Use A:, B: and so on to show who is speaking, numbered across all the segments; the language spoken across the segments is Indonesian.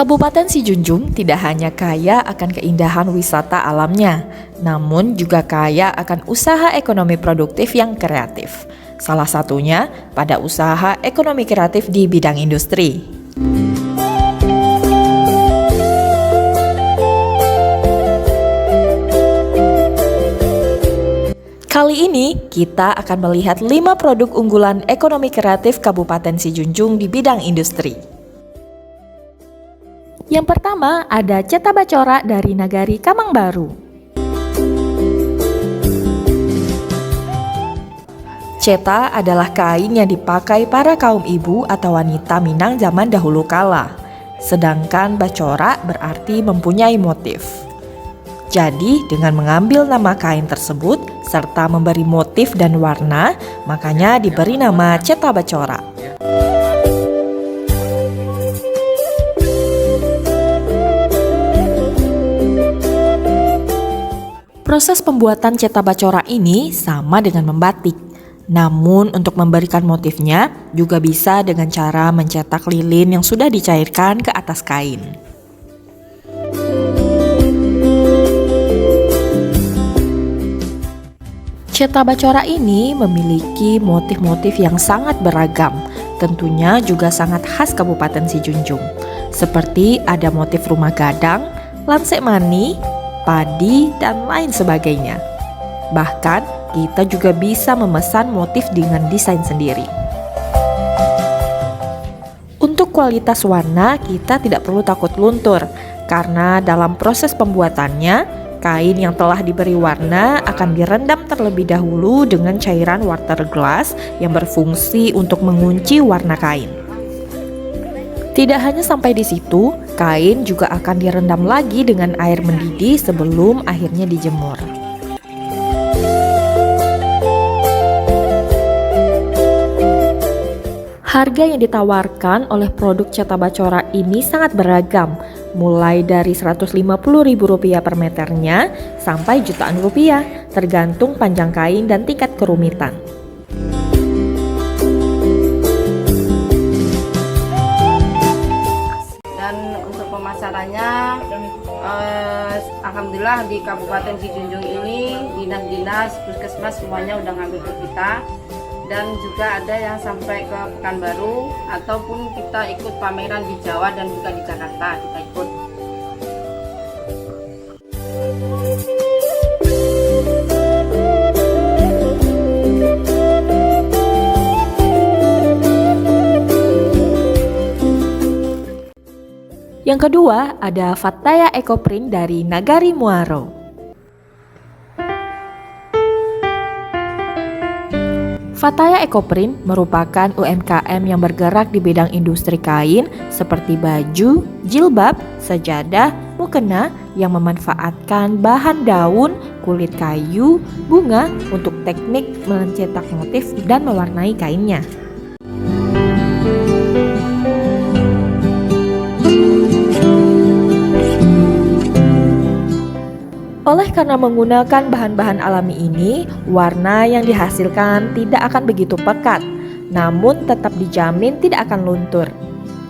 A: Kabupaten Sijunjung tidak hanya kaya akan keindahan wisata alamnya, namun juga kaya akan usaha ekonomi produktif yang kreatif. Salah satunya pada usaha ekonomi kreatif di bidang industri. Kali ini kita akan melihat 5 produk unggulan ekonomi kreatif Kabupaten Sijunjung di bidang industri. Yang pertama ada Ceta Bacora dari Nagari Kamangbaru. Ceta adalah kain yang dipakai para kaum ibu atau wanita Minang zaman dahulu kala. Sedangkan Bacora berarti mempunyai motif. Jadi dengan mengambil nama kain tersebut serta memberi motif dan warna, makanya diberi nama Ceta Bacora. Proses pembuatan Ceta Bacora ini sama dengan membatik. Namun untuk memberikan motifnya juga bisa dengan cara mencetak lilin yang sudah dicairkan ke atas kain. Ceta Bacora ini memiliki motif-motif yang sangat beragam, tentunya juga sangat khas Kabupaten Sijunjung. Seperti ada motif rumah gadang, lansek mani, padi, dan lain sebagainya. Bahkan kita juga bisa memesan motif dengan desain sendiri. Untuk kualitas warna kita tidak perlu takut luntur, karena dalam proses pembuatannya kain yang telah diberi warna akan direndam terlebih dahulu dengan cairan water glass yang berfungsi untuk mengunci warna kain. Tidak hanya sampai di situ, kain juga akan direndam lagi dengan air mendidih sebelum akhirnya dijemur. Harga yang ditawarkan oleh produk Ceta Bacora ini sangat beragam, mulai dari Rp150.000 per meternya sampai jutaan rupiah, tergantung panjang kain dan tingkat kerumitan.
B: Pemasarannya alhamdulillah di Kabupaten Sijunjung ini dinas-dinas puskesmas semuanya udah ngambil ke kita, dan juga ada yang sampai ke Pekanbaru ataupun kita ikut pameran di Jawa dan juga di Jakarta kita ikut.
A: Yang kedua ada Fataya Ecoprint dari Nagari Muaro. Fataya Ecoprint merupakan UMKM yang bergerak di bidang industri kain seperti baju, jilbab, sajadah, mukena yang memanfaatkan bahan daun, kulit kayu, bunga untuk teknik mencetak motif dan mewarnai kainnya. Oleh karena menggunakan bahan-bahan alami ini, warna yang dihasilkan tidak akan begitu pekat, namun tetap dijamin tidak akan luntur.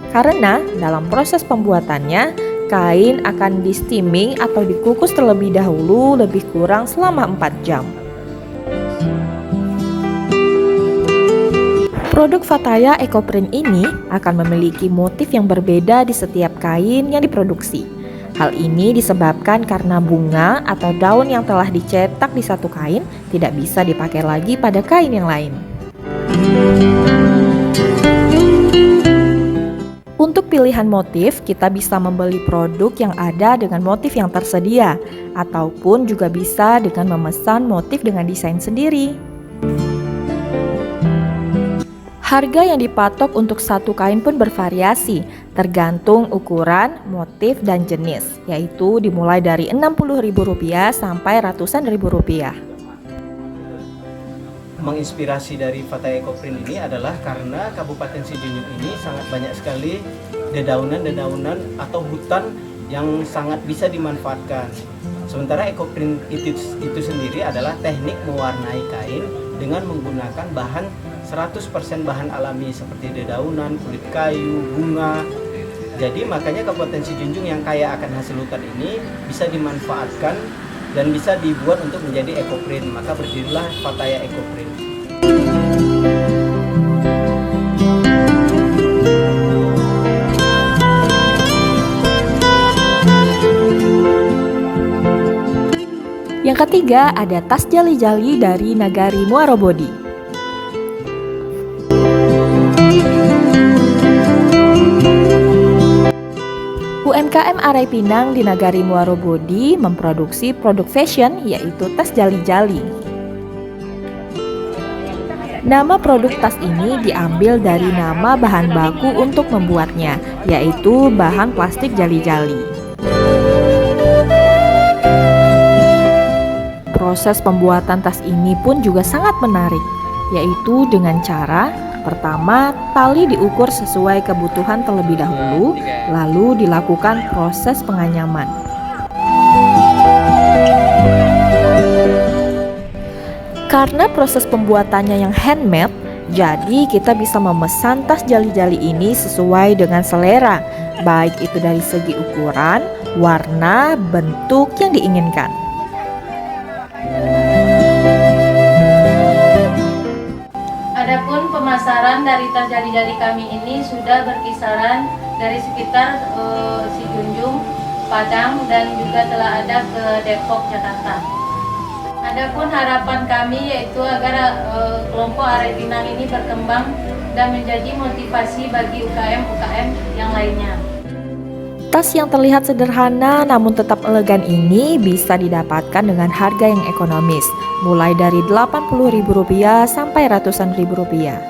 A: Karena dalam proses pembuatannya, kain akan di steaming atau dikukus terlebih dahulu lebih kurang selama 4 jam. Produk Fataya Ecoprint ini akan memiliki motif yang berbeda di setiap kain yang diproduksi. Hal ini disebabkan karena bunga atau daun yang telah dicetak di satu kain tidak bisa dipakai lagi pada kain yang lain. Untuk pilihan motif, kita bisa membeli produk yang ada dengan motif yang tersedia, ataupun juga bisa dengan memesan motif dengan desain sendiri. Harga yang dipatok untuk satu kain pun bervariasi, tergantung ukuran, motif, dan jenis, yaitu dimulai dari Rp60.000 sampai ratusan ribu rupiah.
C: Menginspirasi dari Fataya Ecoprint ini adalah karena Kabupaten Sijunjung ini sangat banyak sekali dedaunan-dedaunan atau hutan yang sangat bisa dimanfaatkan. Sementara Ecoprint itu sendiri adalah teknik mewarnai kain dengan menggunakan bahan 100% bahan alami seperti dedaunan, kulit kayu, bunga, Jadi makanya Kabupaten Sijunjung yang kaya akan hasil hutan ini bisa dimanfaatkan dan bisa dibuat untuk menjadi ekoprint. Maka berdirilah Pattaya Ekoprint.
A: Yang ketiga ada tas jali-jali dari Nagari Muarobodi. UMKM Arai Pinang di Nagari Muarobodi memproduksi produk fashion yaitu tas jali-jali. Nama produk tas ini diambil dari nama bahan baku untuk membuatnya, yaitu bahan plastik jali-jali. Proses pembuatan tas ini pun juga sangat menarik, yaitu dengan cara pertama, tali diukur sesuai kebutuhan terlebih dahulu, lalu dilakukan proses penganyaman. Karena proses pembuatannya yang handmade, jadi kita bisa memesan tas jali-jali ini sesuai dengan selera, baik itu dari segi ukuran, warna, bentuk yang diinginkan.
D: Adapun pemasaran dari tas jali-jali kami ini sudah berkisaran dari sekitar Sijunjung, Padang, dan juga telah ada ke Depok, Jakarta. Adapun harapan kami yaitu agar kelompok Arai Pinang ini berkembang dan menjadi motivasi bagi UKM-UKM yang lainnya.
A: Tas yang terlihat sederhana namun tetap elegan ini bisa didapatkan dengan harga yang ekonomis, mulai dari Rp80.000 sampai ratusan ribu rupiah.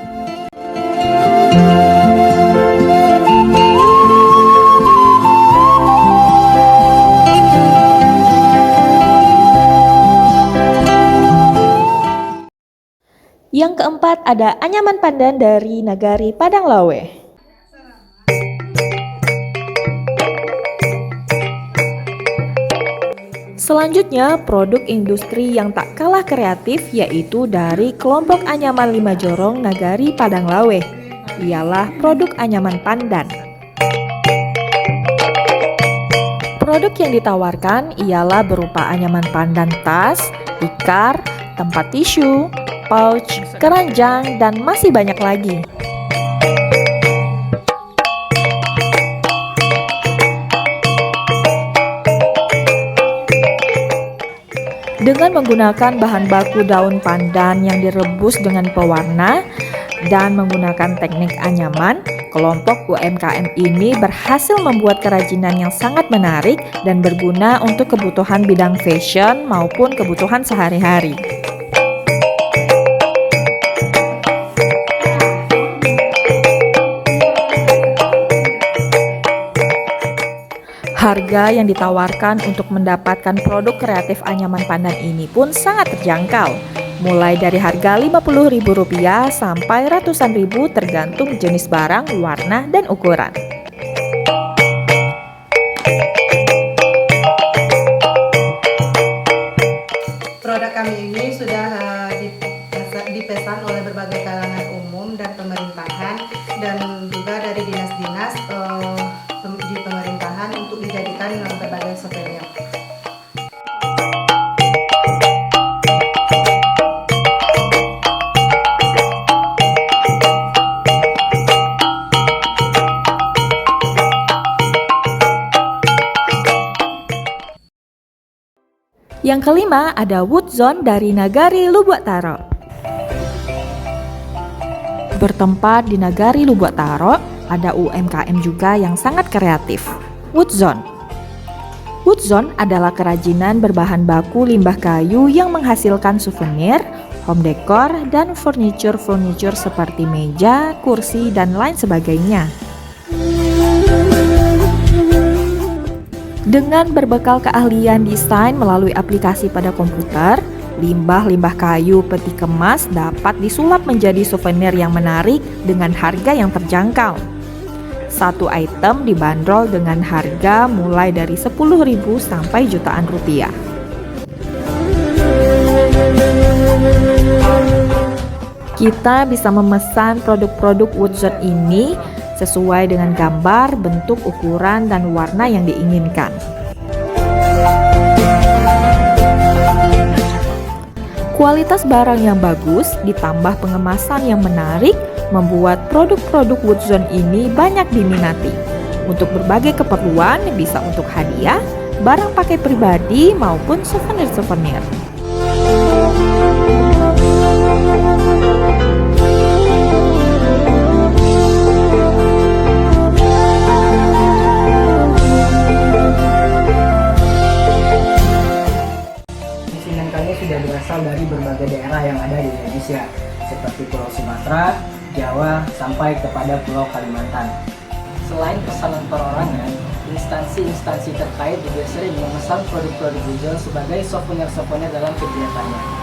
A: Yang keempat ada anyaman pandan dari Nagari Padang Lawe. Selanjutnya, produk industri yang tak kalah kreatif yaitu dari kelompok anyaman Lima Jorong Nagari Padang Lawe. Ialah produk anyaman pandan. Produk yang ditawarkan ialah berupa anyaman pandan tas, tikar, tempat tisu, pouch, keranjang, dan masih banyak lagi. Dengan menggunakan bahan baku daun pandan yang direbus dengan pewarna dan menggunakan teknik anyaman, kelompok UMKM ini berhasil membuat kerajinan yang sangat menarik dan berguna untuk kebutuhan bidang fashion maupun kebutuhan sehari-hari. Harga yang ditawarkan untuk mendapatkan produk kreatif anyaman pandan ini pun sangat terjangkau, mulai dari harga Rp50.000 sampai ratusan ribu tergantung jenis barang, warna, dan ukuran.
E: Produk kami ini sudah dipesan oleh berbagai kalangan umum dan pemerintahan dan juga dari dinas-dinas di pemerintahan untuk dijadikan berbagai souvenir.
A: Yang kelima ada Woodzone dari Nagari Lubuk Taro. Bertempat di Nagari Lubuk Taro, ada UMKM juga yang sangat kreatif, Woodzone. Woodzone adalah kerajinan berbahan baku limbah kayu yang menghasilkan souvenir, home decor, dan furniture seperti meja, kursi, dan lain sebagainya. Dengan berbekal keahlian desain melalui aplikasi pada komputer, limbah-limbah kayu peti kemas dapat disulap menjadi souvenir yang menarik dengan harga yang terjangkau. Satu item dibanderol dengan harga mulai dari Rp10.000 sampai jutaan rupiah. Kita bisa memesan produk-produk Woodzone ini sesuai dengan gambar, bentuk, ukuran, dan warna yang diinginkan. Kualitas barang yang bagus ditambah pengemasan yang menarik membuat produk-produk Woodzone ini banyak diminati. Untuk berbagai keperluan, bisa untuk hadiah, barang pakai pribadi, maupun souvenir-souvenir.
F: Musiman kami sudah berasal dari berbagai daerah yang ada di Indonesia, seperti Pulau Sumatera, Jawa, sampai kepada Pulau Kalimantan. Selain pesanan perorangan, instansi-instansi terkait juga sering memesan produk-produk Woodzone sebagai souvenir-souvenir dalam kegiatannya.